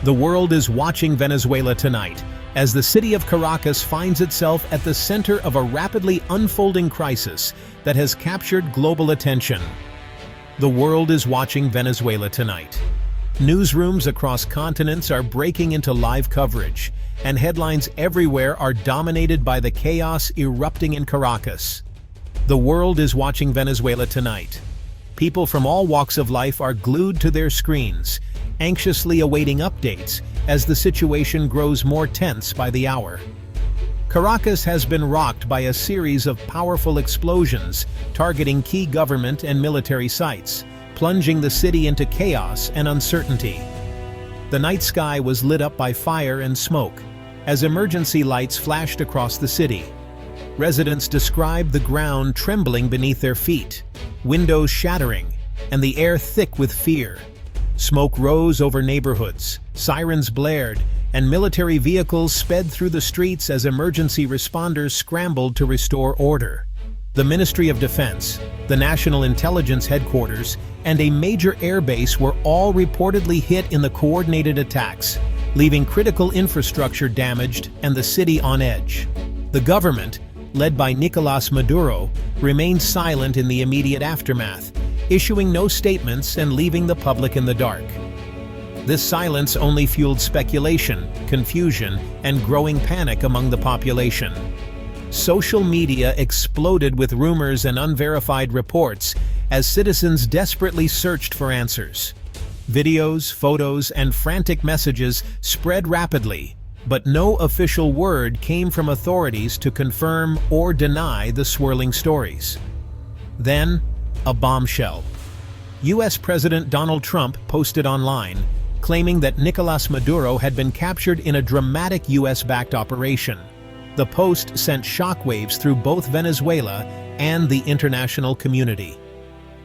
The world is watching Venezuela tonight, as the city of Caracas finds itself at the center of a rapidly unfolding crisis that has captured global attention. The world is watching Venezuela tonight. Newsrooms across continents are breaking into live coverage, and headlines everywhere are dominated by the chaos erupting in Caracas. The world is watching Venezuela tonight. People from all walks of life are glued to their screens, anxiously awaiting updates as the situation grows more tense by the hour. Caracas has been rocked by a series of powerful explosions targeting key government and military sites, plunging the city into chaos and uncertainty. The night sky was lit up by fire and smoke as emergency lights flashed across the city. Residents described the ground trembling beneath their feet, windows shattering, and the air thick with fear. Smoke rose over neighborhoods, sirens blared, and military vehicles sped through the streets as emergency responders scrambled to restore order. The Ministry of Defense, the National Intelligence Headquarters, and a major airbase were all reportedly hit in the coordinated attacks, leaving critical infrastructure damaged and the city on edge. The government, led by Nicolás Maduro, remained silent in the immediate aftermath, issuing no statements and leaving the public in the dark. This silence only fueled speculation, confusion, and growing panic among the population. Social media exploded with rumors and unverified reports as citizens desperately searched for answers. Videos, photos, and frantic messages spread rapidly, but no official word came from authorities to confirm or deny the swirling stories. Then, a bombshell. U.S. President Donald Trump posted online, claiming that Nicolás Maduro had been captured in a dramatic U.S.-backed operation. The post sent shockwaves through both Venezuela and the international community.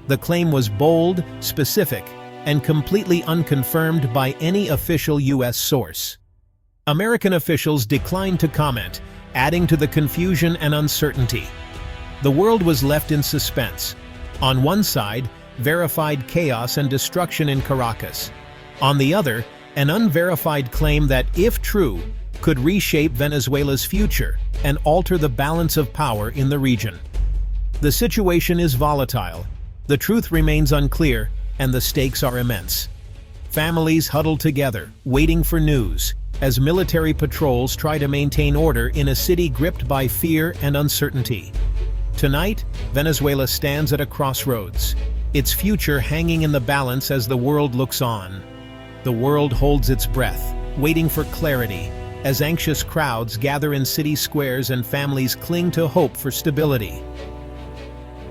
The claim was bold, specific, and completely unconfirmed by any official U.S. source. American officials declined to comment, adding to the confusion and uncertainty. The world was left in suspense. On one side, verified chaos and destruction in Caracas. On the other, an unverified claim that, if true, could reshape Venezuela's future and alter the balance of power in the region. The situation is volatile, the truth remains unclear, and the stakes are immense. Families huddle together, waiting for news, as military patrols try to maintain order in a city gripped by fear and uncertainty. Tonight, Venezuela stands at a crossroads, its future hanging in the balance as the world looks on. The world holds its breath, waiting for clarity, as anxious crowds gather in city squares and families cling to hope for stability.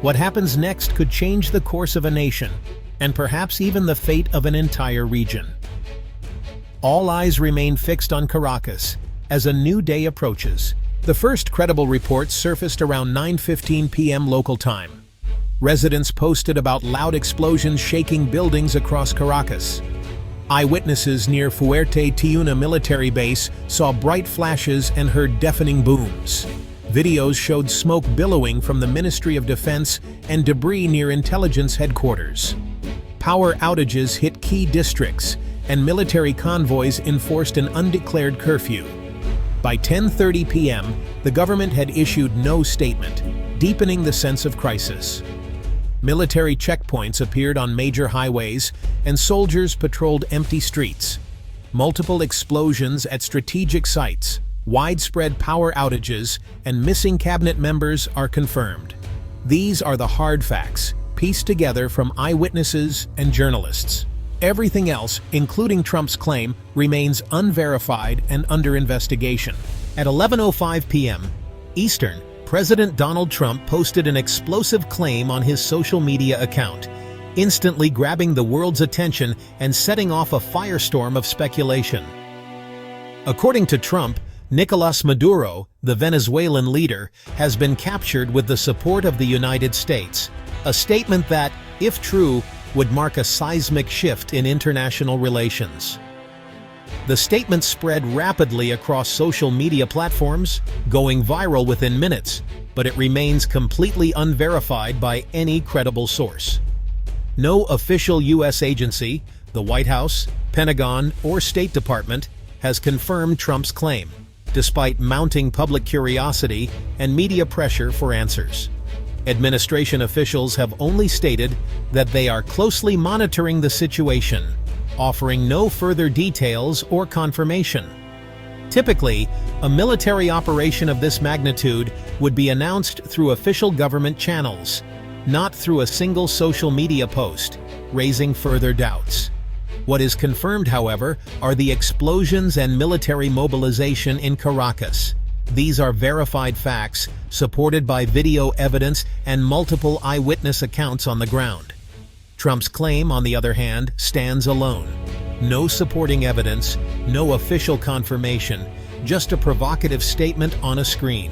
What happens next could change the course of a nation, and perhaps even the fate of an entire region. All eyes remain fixed on Caracas as a new day approaches. The first credible reports surfaced around 9:15 p.m. local time. Residents posted about loud explosions shaking buildings across Caracas. Eyewitnesses near Fuerte Tiuna military base saw bright flashes and heard deafening booms. Videos showed smoke billowing from the Ministry of Defense and debris near intelligence headquarters. Power outages hit key districts, and military convoys enforced an undeclared curfew. By 10:30 p.m., the government had issued no statement, deepening the sense of crisis. Military checkpoints appeared on major highways, and soldiers patrolled empty streets. Multiple explosions at strategic sites, widespread power outages, and missing cabinet members are confirmed. These are the hard facts, pieced together from eyewitnesses and journalists. Everything else, including Trump's claim, remains unverified and under investigation. At 11:05 p.m. Eastern, President Donald Trump posted an explosive claim on his social media account, instantly grabbing the world's attention and setting off a firestorm of speculation. According to Trump, Nicolás Maduro, the Venezuelan leader, has been captured with the support of the United States, a statement that, if true, would mark a seismic shift in international relations. The statement spread rapidly across social media platforms, going viral within minutes, but it remains completely unverified by any credible source. No official U.S. agency, the White House, Pentagon or State Department has confirmed Trump's claim, despite mounting public curiosity and media pressure for answers. Administration officials have only stated that they are closely monitoring the situation, offering no further details or confirmation. Typically, a military operation of this magnitude would be announced through official government channels, not through a single social media post, raising further doubts. What is confirmed, however, are the explosions and military mobilization in Caracas. These are verified facts, supported by video evidence and multiple eyewitness accounts on the ground. Trump's claim, on the other hand, stands alone. No supporting evidence, no official confirmation, just a provocative statement on a screen.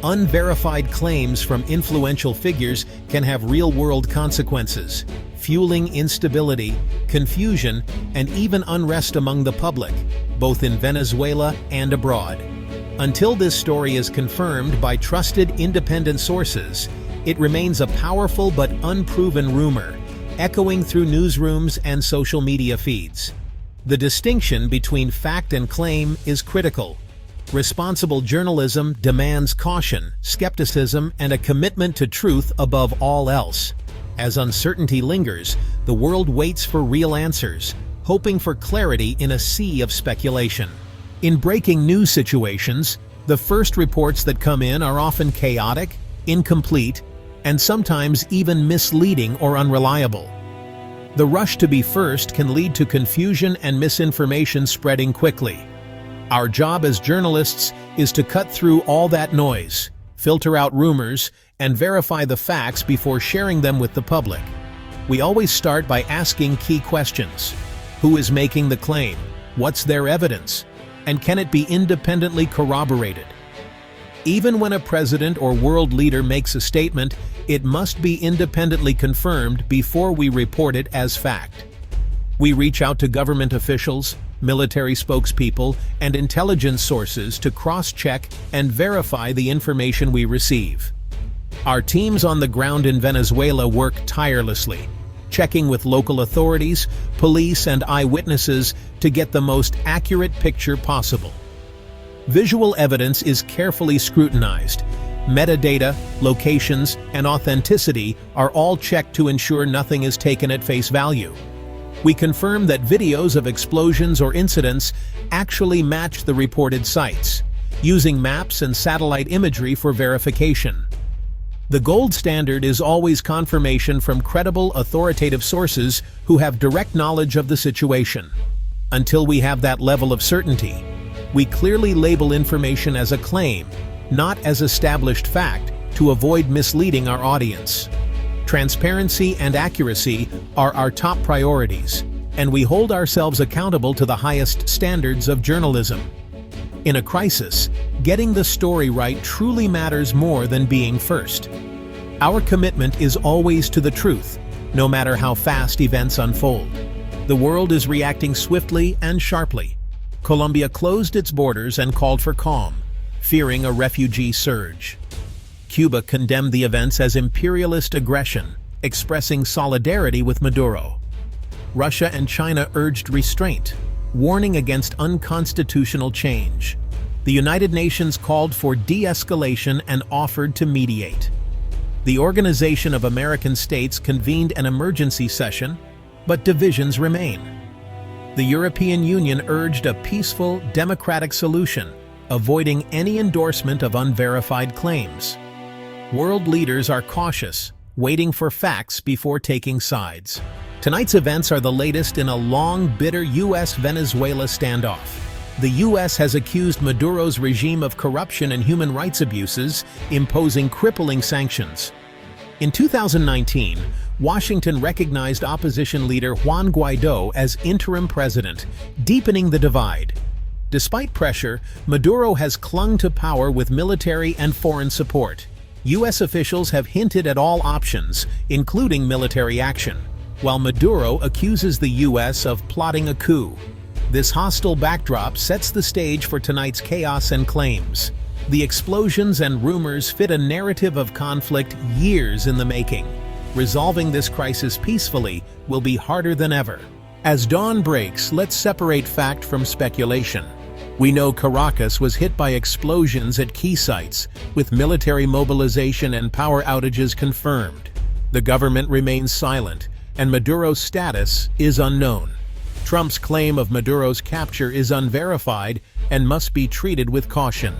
Unverified claims from influential figures can have real-world consequences, fueling instability, confusion, and even unrest among the public, both in Venezuela and abroad. Until this story is confirmed by trusted independent sources, it remains a powerful but unproven rumor, echoing through newsrooms and social media feeds. The distinction between fact and claim is critical. Responsible journalism demands caution, skepticism, and a commitment to truth above all else. As uncertainty lingers, the world waits for real answers, hoping for clarity in a sea of speculation. In breaking news situations, the first reports that come in are often chaotic, incomplete, and sometimes even misleading or unreliable. The rush to be first can lead to confusion and misinformation spreading quickly. Our job as journalists is to cut through all that noise, filter out rumors, and verify the facts before sharing them with the public. We always start by asking key questions. Who is making the claim? What's their evidence? And can it be independently corroborated? Even when a president or world leader makes a statement, it must be independently confirmed before we report it as fact. We reach out to government officials, military spokespeople, and intelligence sources to cross-check and verify the information we receive. Our teams on the ground in Venezuela work tirelessly, checking with local authorities, police, and eyewitnesses to get the most accurate picture possible. Visual evidence is carefully scrutinized. Metadata, locations, and authenticity are all checked to ensure nothing is taken at face value. We confirm that videos of explosions or incidents actually match the reported sites, using maps and satellite imagery for verification. The gold standard is always confirmation from credible, authoritative sources who have direct knowledge of the situation. Until we have that level of certainty, we clearly label information as a claim, not as established fact, to avoid misleading our audience. Transparency and accuracy are our top priorities, and we hold ourselves accountable to the highest standards of journalism. In a crisis, getting the story right truly matters more than being first. Our commitment is always to the truth, no matter how fast events unfold. The world is reacting swiftly and sharply. Colombia closed its borders and called for calm, fearing a refugee surge. Cuba condemned the events as imperialist aggression, expressing solidarity with Maduro. Russia and China urged restraint, warning against unconstitutional change. The United Nations called for de-escalation and offered to mediate. The Organization of American States convened an emergency session, but divisions remain. The European Union urged a peaceful, democratic solution, avoiding any endorsement of unverified claims. World leaders are cautious, waiting for facts before taking sides. Tonight's events are the latest in a long, bitter U.S.-Venezuela standoff. The U.S. has accused Maduro's regime of corruption and human rights abuses, imposing crippling sanctions. In 2019, Washington recognized opposition leader Juan Guaidó as interim president, deepening the divide. Despite pressure, Maduro has clung to power with military and foreign support. U.S. officials have hinted at all options, including military action, while Maduro accuses the U.S. of plotting a coup. This hostile backdrop sets the stage for tonight's chaos and claims. The explosions and rumors fit a narrative of conflict years in the making. Resolving this crisis peacefully will be harder than ever. As dawn breaks, let's separate fact from speculation. We know Caracas was hit by explosions at key sites, with military mobilization and power outages confirmed. The government remains silent, and Maduro's status is unknown. Trump's claim of Maduro's capture is unverified and must be treated with caution.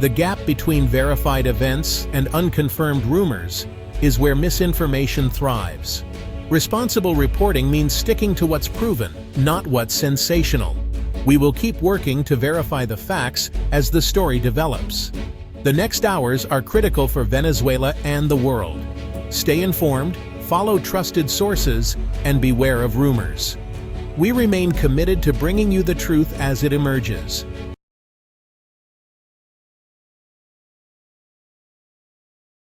The gap between verified events and unconfirmed rumors is where misinformation thrives. Responsible reporting means sticking to what's proven, not what's sensational. We will keep working to verify the facts as the story develops. The next hours are critical for Venezuela and the world. Stay informed, follow trusted sources, and beware of rumors. We remain committed to bringing you the truth as it emerges.